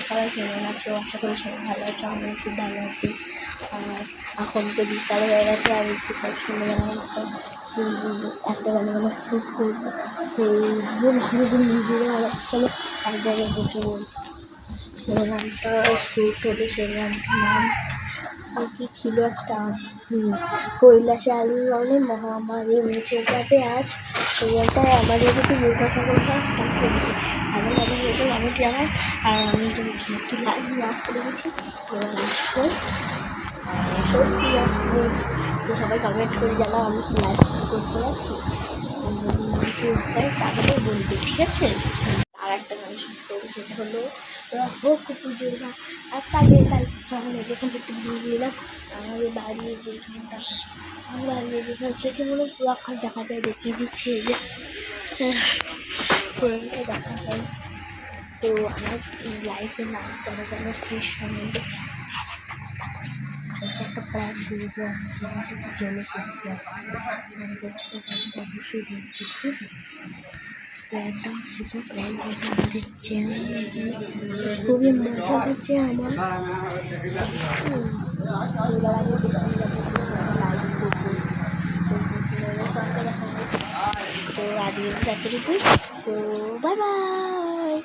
সবাই কেমন আছো? আশা করি সবাই ভালো আছো। আমিও খুব ভালো আছি। আর এখন তো বিকাল হয়ে গেছে, আর একটু পর সন্ধ্যেবেলা সেই একটা গানে শ্যুট করবো, সেই নিজেরা চলো এক জায়গায় বসে বলছি। সেই গানটা শ্যুট হলো, সেই গানটার নাম কি ছিল একটা কৈলাসে আলুর রঙে মহামারী মুছে যাবে আজ। সেই গানটায় আমার যেহেতু দুর্গা ঠাকুর গাছ থাকে ভালো লাগে যেহেতু গানটি আমার। আর আমি যদি একটু লাইভ নাচ করে গেছি নিশ্চয়ই সত্যি আসলে তো সবাই কমেন্ট করে জানাও আমি কি লাইভ করতে পারছি। যদি কিছু হয় তাহলে বলবে, ঠিক আছে? আর একটা গান শুট করবো, সেটা হলো হোক পুজোর গান। আর তাহলে তাহলে যেখান থেকে বুঝলাম আমাদের বাড়ির যেখানটা বাড়ির যেখান থেকে মনে পুরো আকাশ দেখা যায়, দেখিয়ে দিচ্ছে এই যে পুরোটা দেখা যায়। তো আমার এই লাইফে না কেন কেন শেষ সম্বন্ধে একটা প্রায় শুরু করে সেটা জলে অবশ্যই দেখছি, ঠিক আছে? একদম আমাদের চ্যানেল খুবই মজা হচ্ছে আমার। তো আজকে তো বাই বাই।